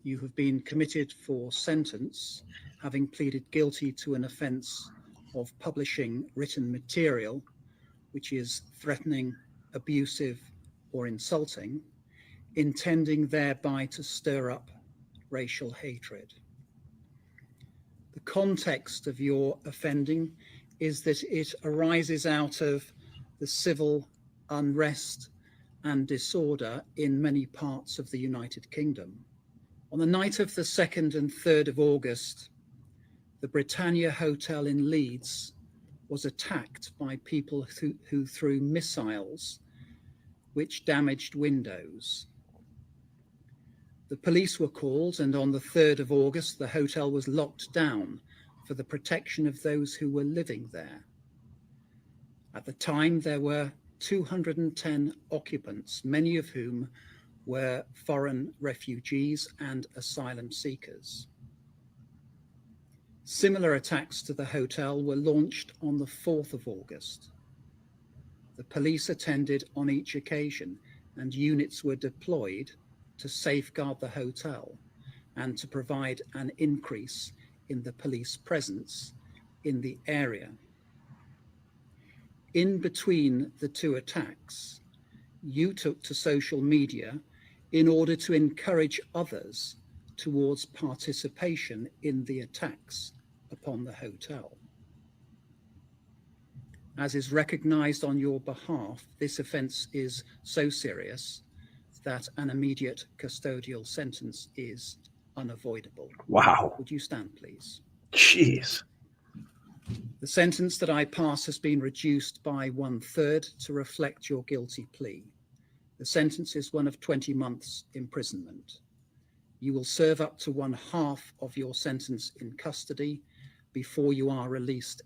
you have been committed for sentence, having pleaded guilty to an offence of publishing written material which is threatening, abusive, or insulting, intending thereby to stir up racial hatred. The context of your offending is that it arises out of the civil unrest and disorder in many parts of the United Kingdom. On the night of the 2nd and 3rd of August, the Britannia Hotel in Leeds was attacked by people who threw missiles which damaged windows. The police were called, and on the 3rd of August, the hotel was locked down for the protection of those who were living there. At the time, there were 210 occupants, many of whom were foreign refugees and asylum seekers. Similar attacks to the hotel were launched on the 4th of August. The police attended on each occasion, and units were deployed to safeguard the hotel and to provide an increase in the police presence in the area. In between the two attacks, you took to social media in order to encourage others towards participation in the attacks upon the hotel. As is recognized on your behalf, this offence is so serious that an immediate custodial sentence is unavoidable. Wow. Would you stand, please? Jeez. The sentence that I pass has been reduced by 1/3 to reflect your guilty plea. The sentence is one of 20 months imprisonment. You will serve up to 1/2 of your sentence in custody before you are released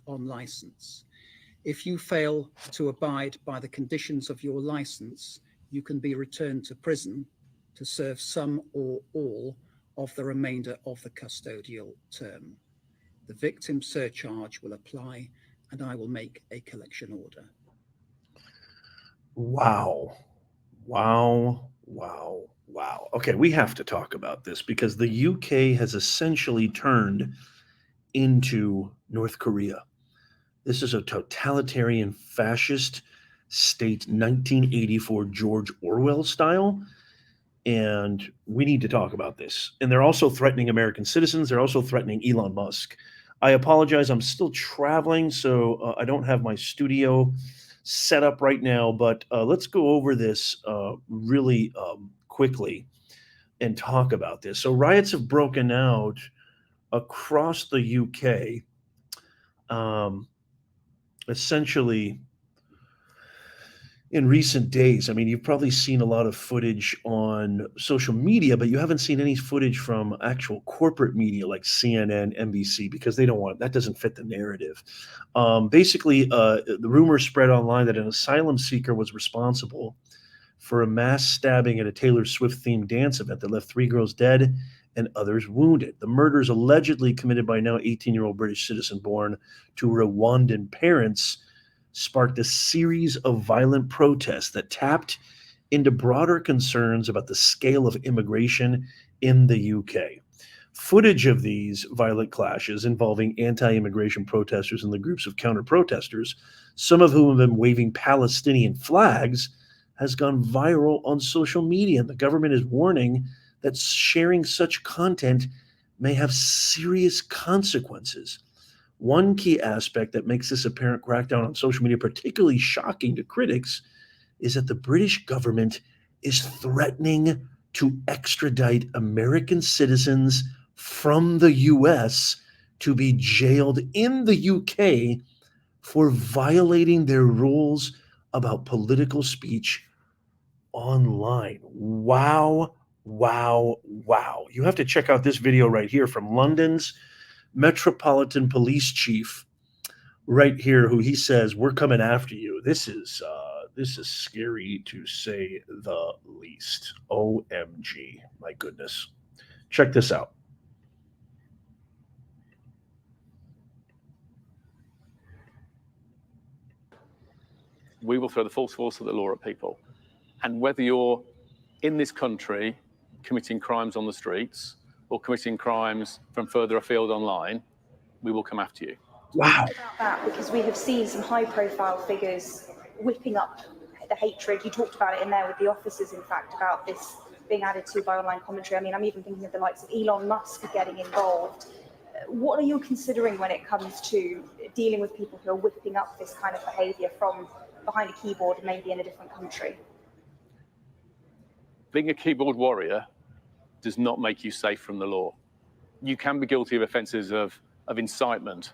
on license. If you fail to abide by the conditions of your license, you can be returned to prison to serve some or all of the remainder of the custodial term. The victim surcharge will apply, and I will make a collection order. Wow. Wow. Wow. Wow. Okay, we have to talk about this because the UK has essentially turned into North Korea. This is a totalitarian fascist state, 1984 George Orwell style. And we need to talk about this. And they're also threatening American citizens. They're also threatening Elon Musk. I apologize. I'm still traveling, so I don't have my studio set up right now. But let's go over this really quickly and talk about this. So riots have broken out across the UK. Essentially, in recent days, I mean, you've probably seen a lot of footage on social media, but you haven't seen any footage from actual corporate media like CNN, NBC, because they don't want that doesn't fit the narrative. Basically, the rumor spread online that an asylum seeker was responsible for a mass stabbing at a Taylor Swift themed dance event that left 3 girls dead and others wounded. The murders allegedly committed by now 18-year-old British citizen born to Rwandan parents sparked a series of violent protests that tapped into broader concerns about the scale of immigration in the UK. Footage of these violent clashes involving anti-immigration protesters and the groups of counter-protesters, some of whom have been waving Palestinian flags, has gone viral on social media. And the government is warning that sharing such content may have serious consequences. One key aspect that makes this apparent crackdown on social media particularly shocking to critics is that the British government is threatening to extradite American citizens from the US to be jailed in the UK for violating their rules about political speech online. Wow, wow, wow. You have to check out this video right here from London's Metropolitan Police Chief right here, who he says, we're coming after you. This is scary to say the least. OMG, my goodness. Check this out. We will throw the full force of the law at people. And whether you're in this country committing crimes on the streets or committing crimes from further afield online, we will come after you. Wow. About that, because we have seen some high-profile figures whipping up the hatred. You talked about it in there with the officers, in fact, about this being added to by online commentary. I mean, I'm even thinking of the likes of Elon Musk getting involved. What are you considering when it comes to dealing with people who are whipping up this kind of behaviour from behind a keyboard, maybe in a different country? Being a keyboard warrior does not make you safe from the law. You can be guilty of offences of incitement,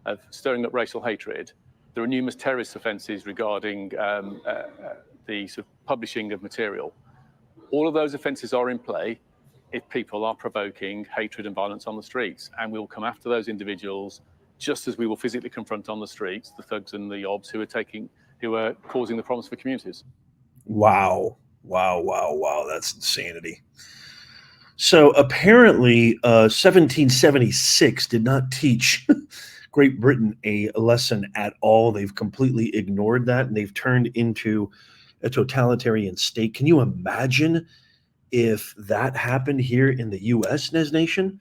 of stirring up racial hatred. There are numerous terrorist offences regarding the sort of publishing of material. All of those offences are in play if people are provoking hatred and violence on the streets, and we will come after those individuals just as we will physically confront on the streets the thugs and the obs who are causing the problems for communities. Wow. That's insanity. So apparently 1776 did not teach Great Britain a lesson at all. They've completely ignored that, and they've turned into a totalitarian state. Can you imagine if that happened here in the U.S., Nez Nation?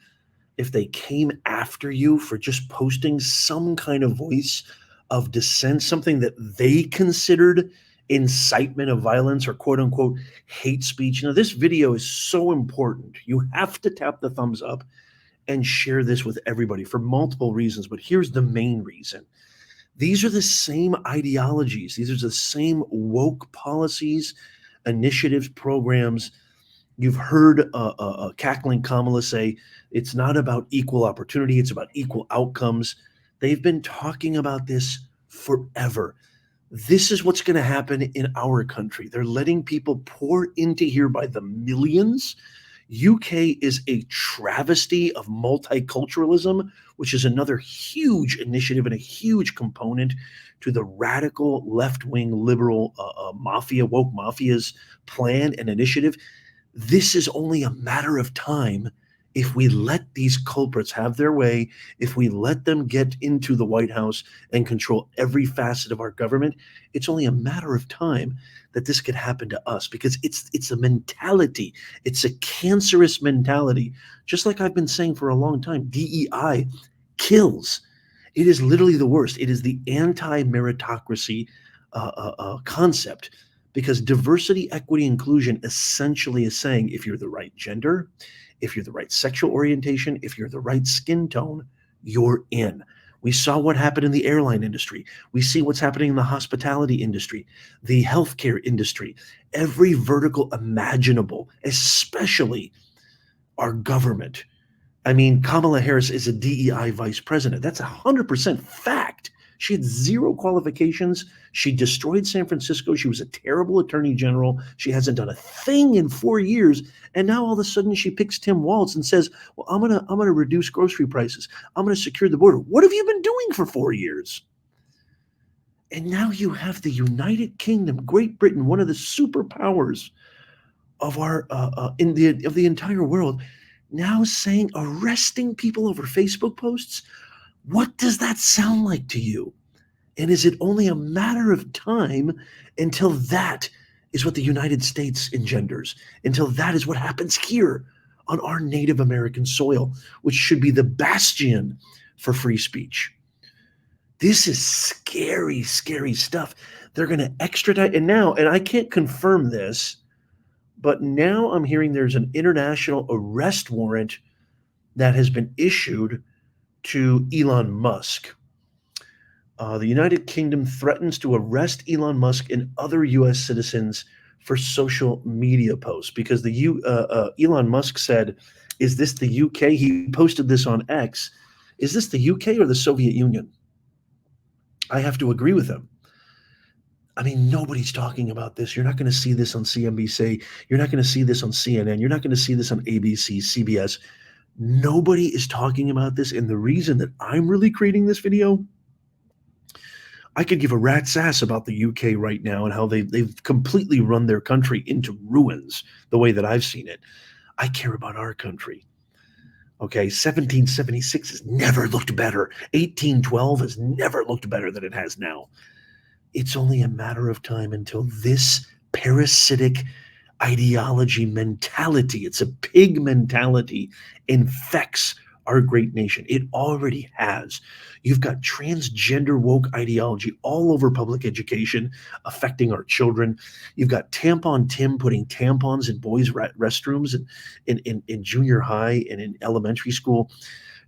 If they came after you for just posting some kind of voice of dissent, something that they considered incitement of violence or quote unquote hate speech. This video is so important. You have to tap the thumbs up and share this with everybody for multiple reasons. But here's the main reason. These are the same ideologies. These are the same woke policies, initiatives, programs. You've heard cackling Kamala say, it's not about equal opportunity, it's about equal outcomes. They've been talking about this forever. This is what's going to happen in our country. They're letting people pour into here by the millions. UK is a travesty of multiculturalism, which is another huge initiative and a huge component to the radical left-wing liberal mafia, woke mafia's plan and initiative. This is only a matter of time if we let these culprits have their way, if we let them get into the White House and control every facet of our government. It's only a matter of time that this could happen to us, because it's a mentality. It's a cancerous mentality. Just like I've been saying for a long time, DEI kills. It is literally the worst. It is the anti-meritocracy concept, because diversity, equity, inclusion essentially is saying if you're the right gender, if you're the right sexual orientation, if you're the right skin tone, you're in. We saw what happened in the airline industry. We see what's happening in the hospitality industry, the healthcare industry, every vertical imaginable, especially our government. I mean, Kamala Harris is a DEI vice president. That's 100% fact. She had zero qualifications. She destroyed San Francisco. She was a terrible attorney general. She hasn't done a thing in 4 years. And now all of a sudden she picks Tim Walz and says, well, I'm gonna reduce grocery prices. I'm gonna secure the border. What have you been doing for 4 years? And now you have the United Kingdom, Great Britain, one of the superpowers of the entire world, now saying arresting people over Facebook posts. What does that sound like to you? And is it only a matter of time until that is what the United States engenders, until that is what happens here on our Native American soil, which should be the bastion for free speech? This is scary, scary stuff. They're going to extradite. And I can't confirm this, but now I'm hearing there's an international arrest warrant that has been issued to Elon Musk. The United Kingdom threatens to arrest Elon Musk and other U.S. citizens for social media posts, because Elon Musk said, is this the UK? He posted this on X. Is this the UK or the Soviet Union? I have to agree with him. I mean, nobody's talking about this. You're not going to see this on CNBC. You're not going to see this on CNN. You're not going to see this on ABC, CBS. Nobody is talking about this. And the reason that I'm really creating this video, I could give a rat's ass about the UK right now and how they've completely run their country into ruins the way that I've seen it. I care about our country. Okay, 1776 has never looked better. 1812 has never looked better than it has now. It's only a matter of time until this parasitic ideology mentality. It's a pig mentality infects our great nation. It already has. You've got transgender woke ideology all over public education, affecting our children. You've got Tampon Tim putting tampons in boys' restrooms in junior high and in elementary school.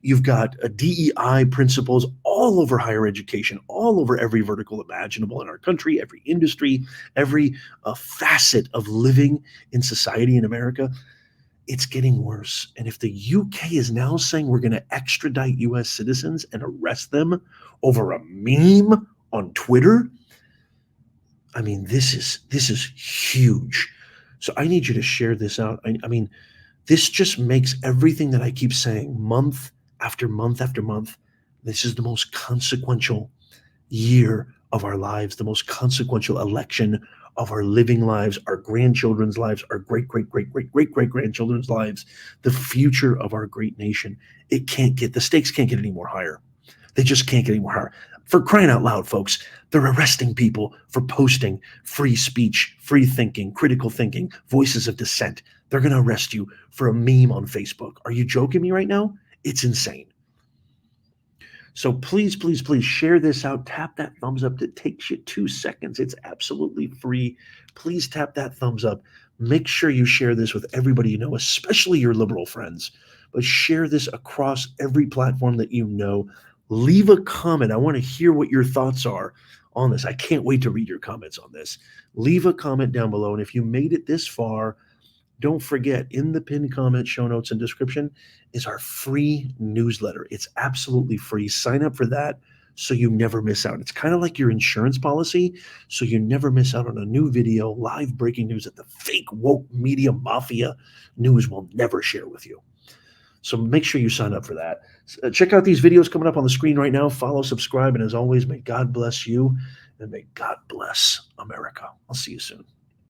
You've got DEI principles all over higher education, all over every vertical imaginable in our country, every industry, every facet of living in society in America. It's getting worse. And if the UK is now saying we're going to extradite US citizens and arrest them over a meme on Twitter, I mean, this is huge. So I need you to share this out. I mean, this just makes everything that I keep saying month after month after month. This is the most consequential year of our lives, the most consequential election of our living lives, our grandchildren's lives, our great-great-great-great-great-great-grandchildren's lives, the future of our great nation. The stakes can't get any more higher. They just can't get any more higher. For crying out loud, folks, they're arresting people for posting free speech, free thinking, critical thinking, voices of dissent. They're going to arrest you for a meme on Facebook. Are you joking me right now? It's insane. So please, please, please share this out. Tap that thumbs up. It takes you 2 seconds. It's absolutely free. Please tap that thumbs up. Make sure you share this with everybody you know, especially your liberal friends. But share this across every platform that you know. Leave a comment. I want to hear what your thoughts are on this. I can't wait to read your comments on this. Leave a comment down below. And if you made it this far, don't forget, in the pinned comment, show notes, and description is our free newsletter. It's absolutely free. Sign up for that so you never miss out. It's kind of like your insurance policy, so you never miss out on a new video, live breaking news that the fake woke media mafia news will never share with you. So make sure you sign up for that. Check out these videos coming up on the screen right now. Follow, subscribe, and as always, may God bless you and may God bless America. I'll see you soon.